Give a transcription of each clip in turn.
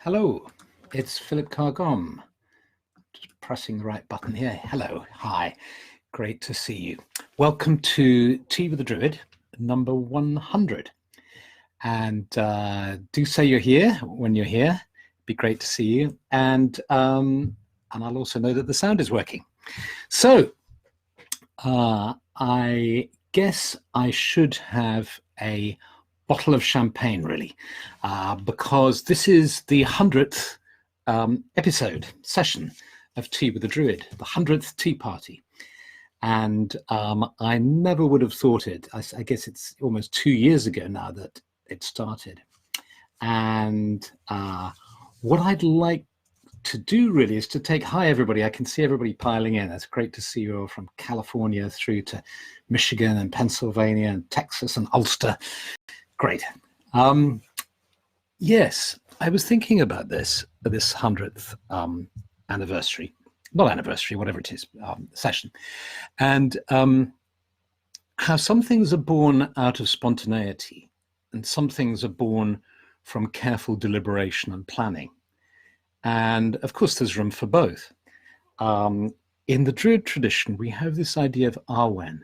Hello, it's Philip Carr-Gomm. Just pressing the right button here. Hello, hi, great to see you. Welcome to Tea with the Druid, number 100. And do say you're here when you're here. It'd be great to see you. And I'll also know that the sound is working. So I guess I should have a bottle of champagne, really, because this is the 100th episode, session of Tea with the Druid, the 100th tea party. And I never would have thought it. I guess it's almost 2 years ago now that it started. And what I'd like to do really is to take, hi everybody, I can see everybody piling in. It's great to see you all from California through to Michigan and Pennsylvania and Texas and Ulster. Great. Yes, I was thinking about this 100th anniversary, not anniversary, whatever it is, session, and how some things are born out of spontaneity and some things are born from careful deliberation and planning. And of course, there's room for both. In the Druid tradition, we have this idea of Arwen.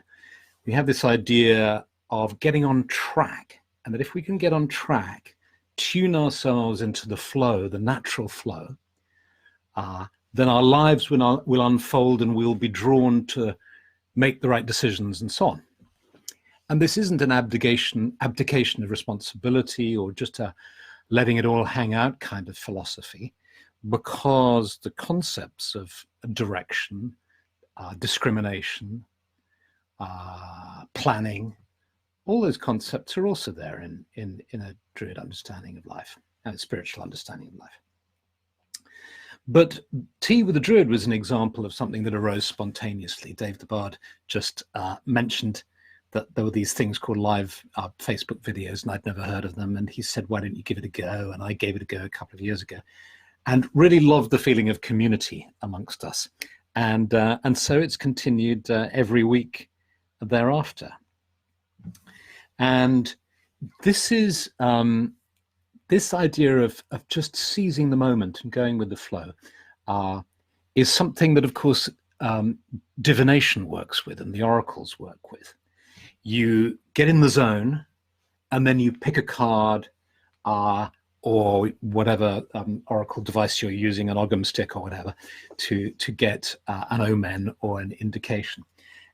We have this idea of getting on track. And that if we can get on track, tune ourselves into the flow, the natural flow, then our lives will unfold and we'll be drawn to make the right decisions and so on. And this isn't an abdication of responsibility or just a letting it all hang out kind of philosophy, because the concepts of direction, discrimination, planning, all those concepts are also there in a Druid understanding of life and a spiritual understanding of life. But Tea with the Druid was an example of something that arose spontaneously. Dave the Bard just mentioned that there were these things called live Facebook videos, and I'd never heard of them. And he said, why don't you give it a go? And I gave it a go a couple of years ago and really loved the feeling of community amongst us. And so it's continued every week thereafter. And this is this idea of just seizing the moment and going with the flow is something that, of course, divination works with and the oracles work with. You get in the zone and then you pick a card or whatever oracle device you're using, an Ogham stick or whatever, to get an omen or an indication.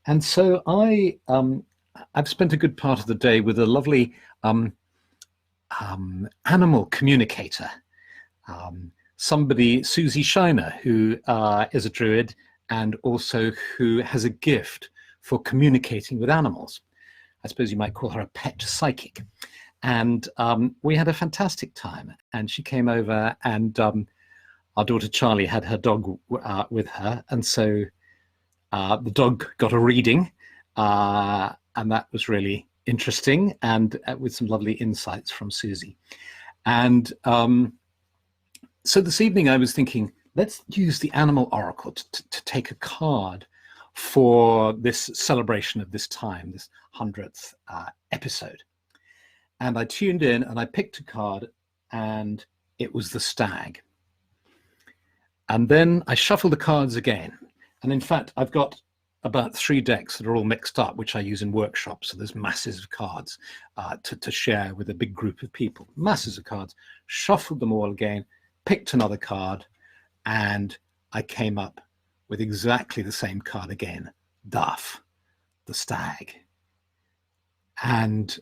And so I've spent a good part of the day with a lovely animal communicator, somebody, Susie Shiner, who is a Druid and also who has a gift for communicating with animals. I suppose you might call her a pet psychic. And we had a fantastic time. And she came over and our daughter Charlie had her dog with her. And so the dog got a reading. And that was really interesting and with some lovely insights from Susie. And so this evening I was thinking, let's use the animal oracle to take a card for this celebration of this time, this 100th episode. And I tuned in and I picked a card and it was the Stag. And then I shuffled the cards again. And in fact, I've got about 3 decks that are all mixed up, which I use in workshops. So there's masses of cards to share with a big group of people, masses of cards, shuffled them all again, picked another card, and I came up with exactly the same card again, Duff, the Stag. And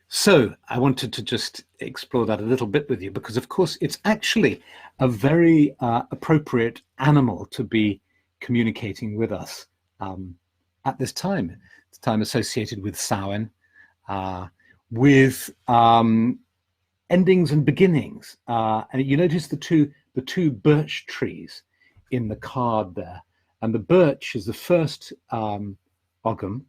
so I wanted to just explore that a little bit with you, because of course it's actually a very appropriate animal to be communicating with us at this time. It's time associated with Samhain, with endings and beginnings. And you notice the two birch trees in the card there. And the birch is the first Ogham.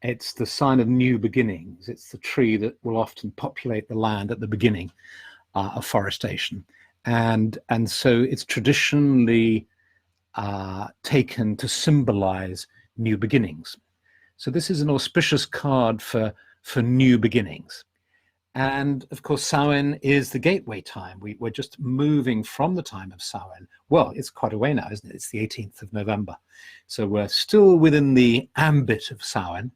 It's the sign of new beginnings. It's the tree that will often populate the land at the beginning of forestation. And so it's traditionally taken to symbolize new beginnings. So this is an auspicious card for new beginnings. And of course, Samhain is the gateway time. We're just moving from the time of Samhain. Well, it's quite a way now, isn't it? It's the 18th of November. So we're still within the ambit of Samhain,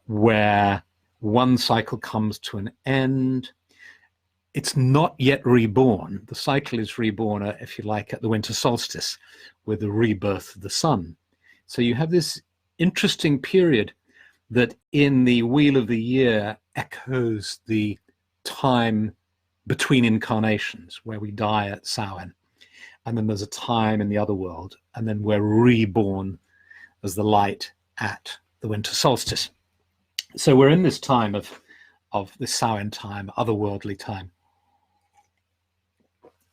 where one cycle comes to an end. It's not yet reborn. The cycle is reborn, if you like, at the winter solstice with the rebirth of the sun. So you have this interesting period that in the wheel of the year echoes the time between incarnations, where we die at Samhain, and then there's a time in the other world, and then we're reborn as the light at the winter solstice. So we're in this time of the Samhain time, otherworldly time.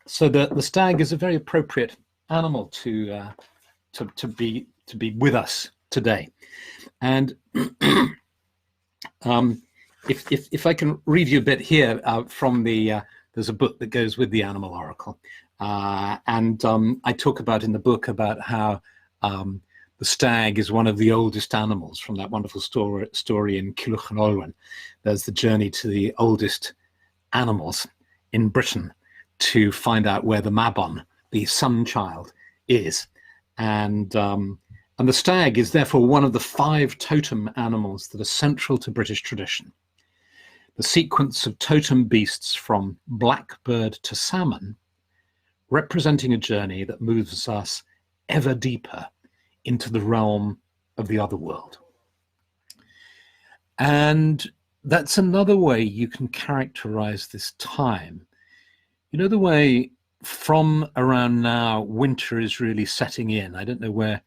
So the stag is a very appropriate animal to be with us today. And if I can read you a bit here from there's a book that goes with the Animal Oracle, and I talk about in the book about how the stag is one of the oldest animals from that wonderful story in Cilwch and Olwen. There's the journey to the oldest animals in Britain to find out where the Mabon, the sun child, is, and the stag is therefore one of the 5 totem animals that are central to British tradition. The sequence of totem beasts from blackbird to salmon, representing a journey that moves us ever deeper into the realm of the other world. And that's another way you can characterize this time. You know, the way from around now, winter is really setting in. I don't know where,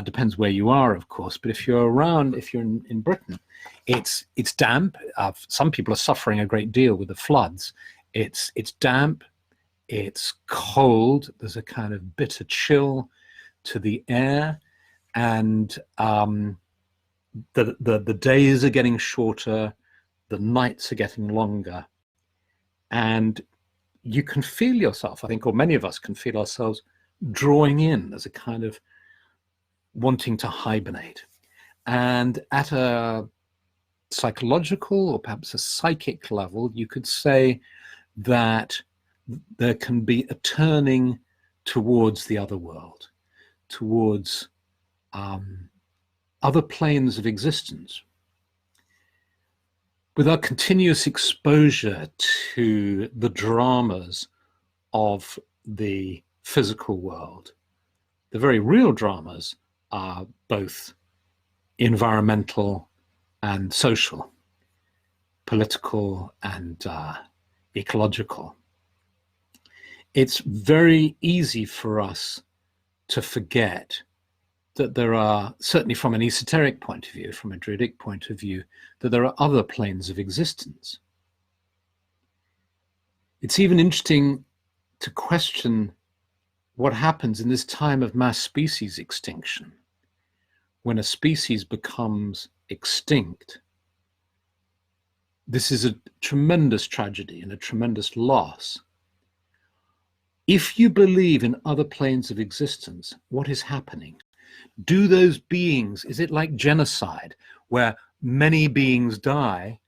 depends where you are, of course, but if you're around, if you're in Britain, it's damp. Some people are suffering a great deal with the floods. It's damp, it's cold, there's a kind of bitter chill to the air, and the days are getting shorter, the nights are getting longer, and you can feel yourself, I think, or many of us can feel ourselves drawing in as a kind of wanting to hibernate. And at a psychological or perhaps a psychic level, you could say that there can be a turning towards the other world, towards other planes of existence. With our continuous exposure to the dramas of the physical world, the very real dramas are both environmental and social, political and ecological. It's very easy for us to forget that there are, certainly from an esoteric point of view, from a Druidic point of view, that there are other planes of existence. It's even interesting to question what happens in this time of mass species extinction. When a species becomes extinct, this is a tremendous tragedy and a tremendous loss. If you believe in other planes of existence, what is happening? Do those beings, is it like genocide, where many beings die,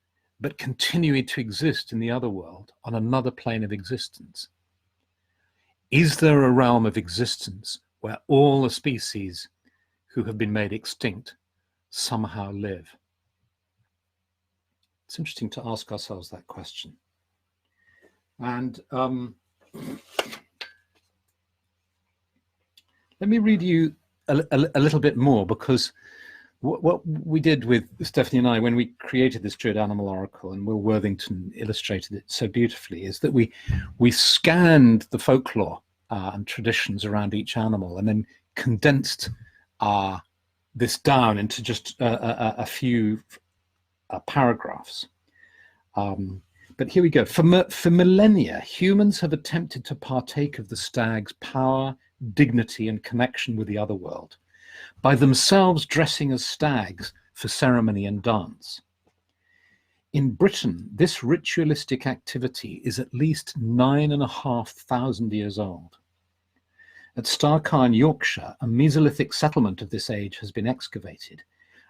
but continue to exist in the other world, on another plane of existence? Is there a realm of existence where all the species who have been made extinct somehow live? It's interesting to ask ourselves that question. And let me read you a little bit more, because what we did with Stephanie and I when we created this Druid Animal Oracle, and Will Worthington illustrated it so beautifully, is that we scanned the folklore and traditions around each animal and then condensed this down into just a few paragraphs. But here we go. For millennia, humans have attempted to partake of the stag's power, dignity, and connection with the other world by themselves dressing as stags for ceremony and dance. In Britain, this ritualistic activity is at least 9,500 years old. At Carr-Gomm in Yorkshire, a Mesolithic settlement of this age has been excavated,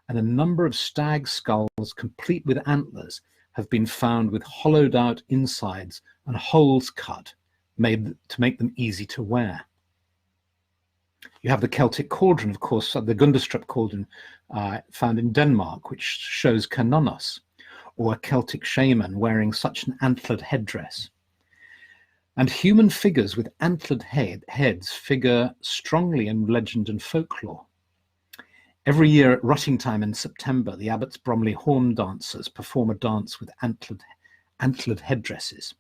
and a number of stag skulls complete with antlers have been found with hollowed out insides and holes cut, made to make them easy to wear. You have the Celtic cauldron, of course, the Gundestrup cauldron found in Denmark, which shows Canonos, or a Celtic shaman wearing such an antlered headdress. And human figures with antlered heads figure strongly in legend and folklore. Every year at rutting time in September, the Abbots Bromley horn dancers perform a dance with antlered headdresses.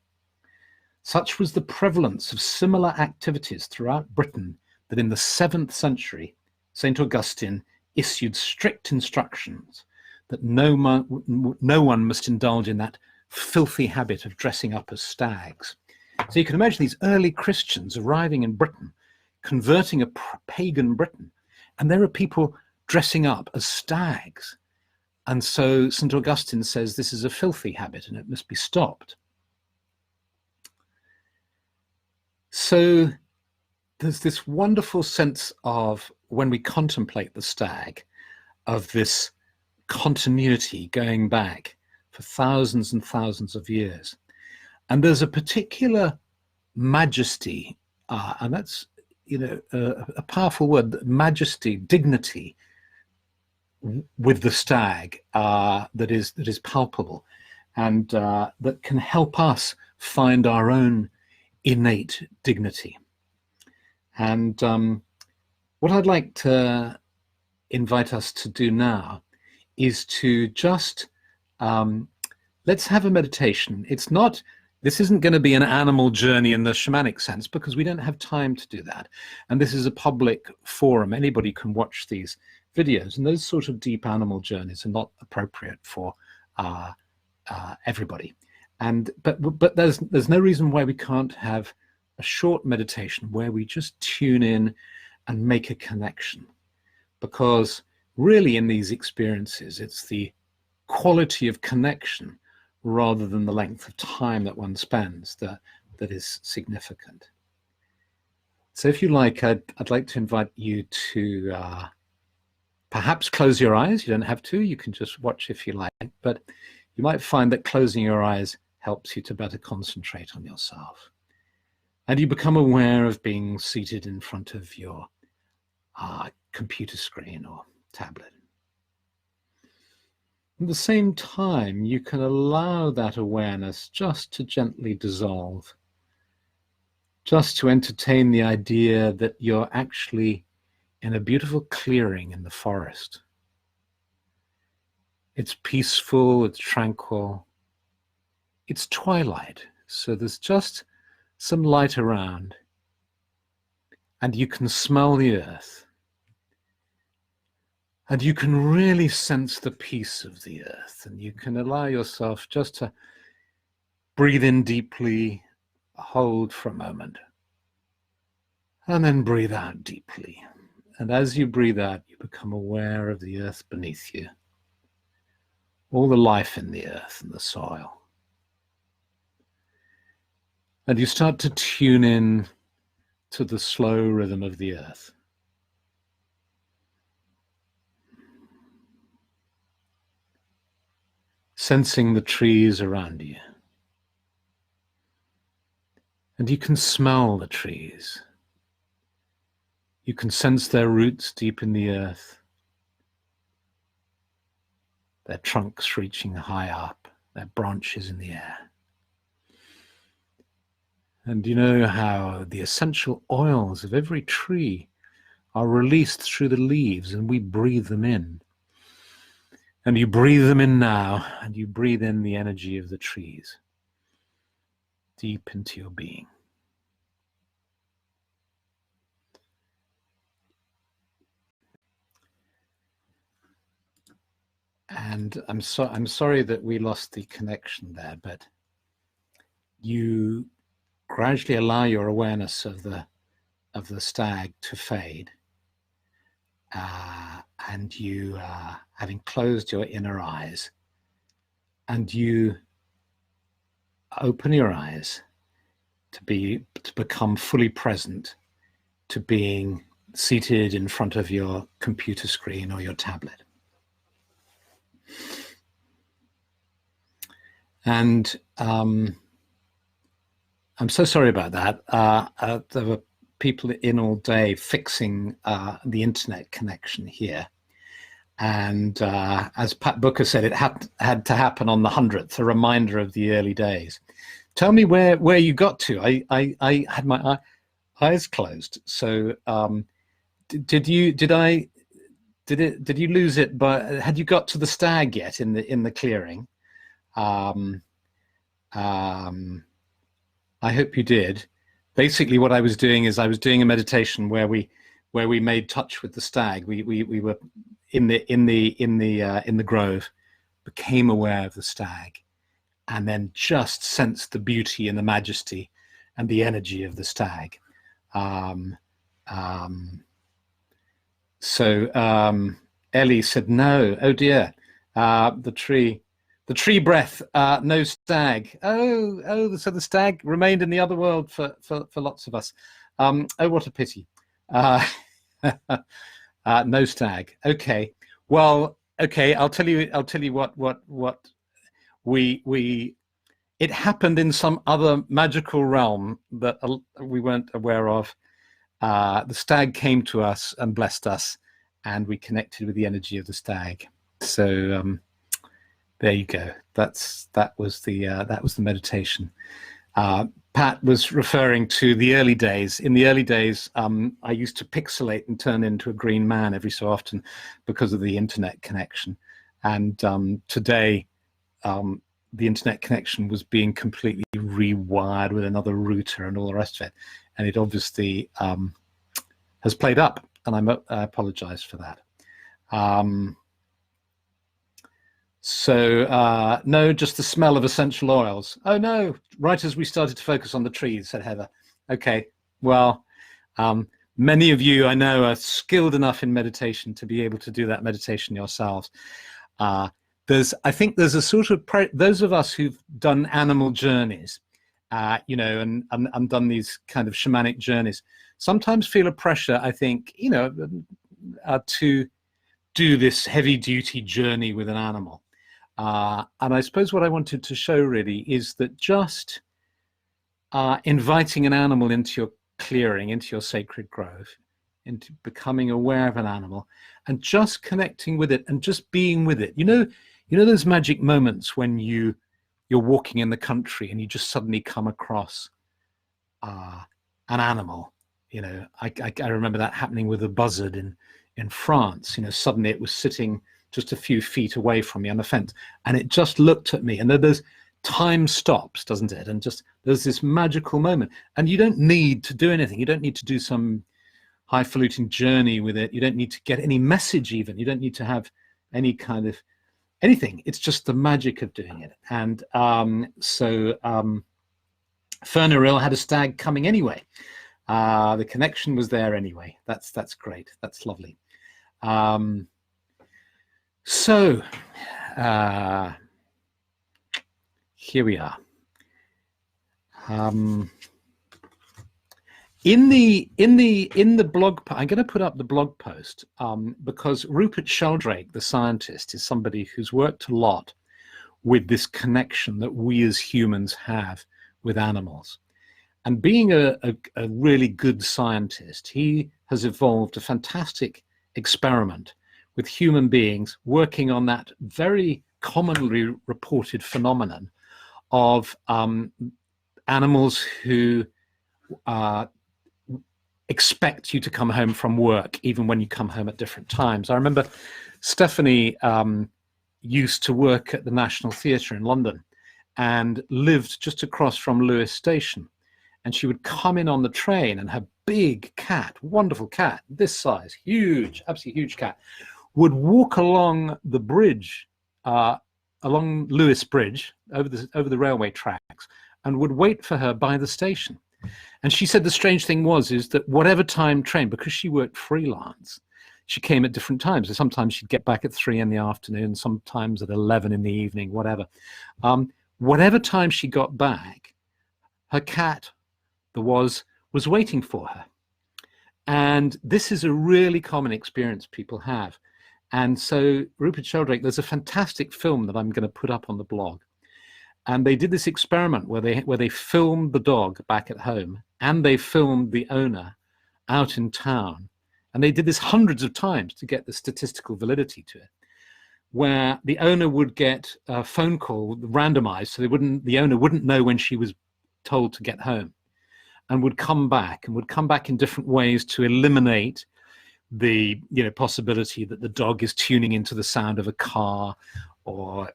Such was the prevalence of similar activities throughout Britain that in the 7th century, St. Augustine issued strict instructions that no one must indulge in that filthy habit of dressing up as stags. So you can imagine these early Christians arriving in Britain, converting a pagan Britain, and there are people dressing up as stags. And so St. Augustine says this is a filthy habit and it must be stopped. So there's this wonderful sense of, when we contemplate the stag, of this continuity going back for thousands and thousands of years. And there's a particular majesty, and that's, a powerful word, majesty, dignity, with the stag that is palpable, and that can help us find our own innate dignity. And what I'd like to invite us to do now is to just let's have a meditation. This isn't going to be an animal journey in the shamanic sense, because we don't have time to do that. And this is a public forum. Anybody can watch these videos, and those sort of deep animal journeys are not appropriate for everybody. But there's no reason why we can't have a short meditation where we just tune in and make a connection, because really in these experiences it's the quality of connection rather than the length of time that one spends that is significant. So if you like, I'd like to invite you to perhaps close your eyes. You don't have to, you can just watch if you like, but you might find that closing your eyes helps you to better concentrate on yourself. And you become aware of being seated in front of your computer screen or tablet. At the same time, you can allow that awareness just to gently dissolve, just to entertain the idea that you're actually in a beautiful clearing in the forest. It's peaceful, it's tranquil, it's twilight, so there's just some light around, and you can smell the earth, and you can really sense the peace of the earth, and you can allow yourself just to breathe in deeply, hold for a moment, and then breathe out deeply. And as you breathe out, you become aware of the earth beneath you, all the life in the earth and the soil. And you start to tune in to the slow rhythm of the earth. Sensing the trees around you. And you can smell the trees. You can sense their roots deep in the earth, their trunks reaching high up, their branches in the air. And you know how the essential oils of every tree are released through the leaves, and we breathe them in. And you breathe them in now, and you breathe in the energy of the trees deep into your being. And I'm sorry that we lost the connection there, but you gradually allow your awareness of the stag to fade, and you, having closed your inner eyes, and you open your eyes to become fully present to being seated in front of your computer screen or your tablet. And I'm so sorry about that. There were people in all day fixing the internet connection here. And as Pat Booker said, it had to happen on the 100th, a reminder of the early days. Tell me where you got to. I had my eyes closed. So did you lose it? But had you got to the Stag yet in the clearing? I hope you did. Basically, what I was doing is I was doing a meditation where we made touch with the Stag. We were in the grove, became aware of the Stag, and then just sensed the beauty and the majesty and the energy of the Stag. Ellie said, "No, oh dear, the tree breath, no Stag. Oh, so the Stag remained in the other world for lots of us. Oh, what a pity. No Stag. Okay. Well, okay. I'll tell you what it happened in some other magical realm that we weren't aware of. The Stag came to us and blessed us, and we connected with the energy of the Stag. So there you go. That was the meditation. Pat was referring to the early days. In the early days, I used to pixelate and turn into a green man every so often because of the internet connection. And today, the internet connection was being completely rewired with another router and all the rest of it. And it obviously has played up, and I apologize for that. No, just the smell of essential oils. Oh no, right as we started to focus on the trees, said Heather. Okay, well, many of you I know are skilled enough in meditation to be able to do that meditation yourselves. I think there's a sort of, those of us who've done animal journeys, and done these kind of shamanic journeys, sometimes feel a pressure, I think, to do this heavy duty journey with an animal. And I suppose what I wanted to show really is that just inviting an animal into your clearing, into your sacred grove, into becoming aware of an animal and just connecting with it and just being with it. You know those magic moments when you're walking in the country and you just suddenly come across an animal. I remember that happening with a buzzard in France. Suddenly it was sitting just a few feet away from me on a fence, and it just looked at me, and there's time stops, doesn't it? And just there's this magical moment, and you don't need to do anything. You don't need to do some highfalutin journey with it. You don't need to get any message even. You don't need to have any kind of anything. It's just the magic of doing it. And Fernaril had a stag coming anyway. The connection was there anyway. That's great. That's lovely. Here we are. In the blog, I'm going to put up the blog post because Rupert Sheldrake, the scientist, is somebody who's worked a lot with this connection that we as humans have with animals. And being a really good scientist, he has evolved a fantastic experiment with human beings working on that very commonly reported phenomenon of animals who expect you to come home from work even when you come home at different times. I remember Stephanie used to work at the National Theatre in London and lived just across from Lewis Station. And she would come in on the train, and her big cat, wonderful cat, this size, huge, absolutely huge cat, would walk along the bridge, along Lewis Bridge, over the railway tracks, and would wait for her by the station. And she said the strange thing is that whatever time train, because she worked freelance, she came at different times. So sometimes she'd get back at 3 in the afternoon, sometimes at 11 in the evening, whatever. Whatever time she got back, her cat was waiting for her. And this is a really common experience people have. And so Rupert Sheldrake, there's a fantastic film that I'm going to put up on the blog. And they did this experiment where they filmed the dog back at home, and they filmed the owner out in town. And they did this hundreds of times to get the statistical validity to it, where the owner would get a phone call randomized, so the owner wouldn't know when she was told to get home, and would come back in different ways to eliminate the possibility that the dog is tuning into the sound of a car, or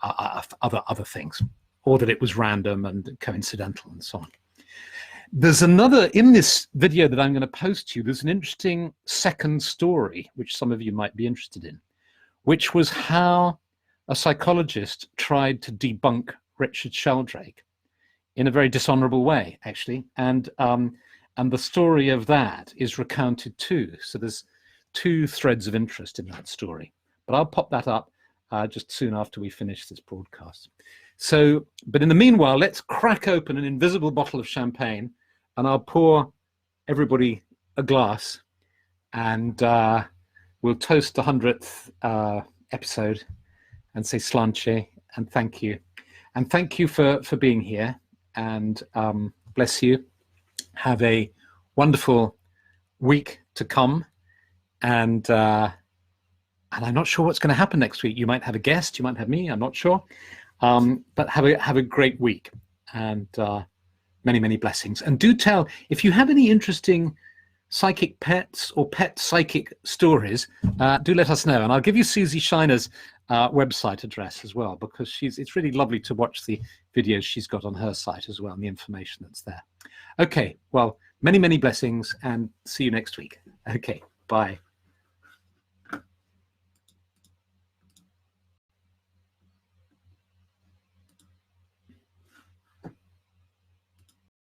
other things, or that it was random and coincidental and so on. There's another, in this video that I'm going to post to you, there's an interesting second story which some of you might be interested in, which was how a psychologist tried to debunk Richard Sheldrake in a very dishonorable way, actually. And the story of that is recounted too. So there's two threads of interest in that story. But I'll pop that up just soon after we finish this broadcast. So, but in the meanwhile, let's crack open an invisible bottle of champagne, and I'll pour everybody a glass, and we'll toast the 100th episode and say sláinte and thank you. And thank you for being here, and bless you. Have a wonderful week to come, and I'm not sure what's going to happen next week. You might have a guest, you might have me, I'm not sure. But have a great week, and many, many blessings. And do tell, if you have any interesting psychic pets or pet psychic stories, do let us know. And I'll give you Susie Shiner's website address as well, because it's really lovely to watch the videos she's got on her site as well, and the information that's there. Okay, well, many, many blessings, and see you next week. Okay, bye.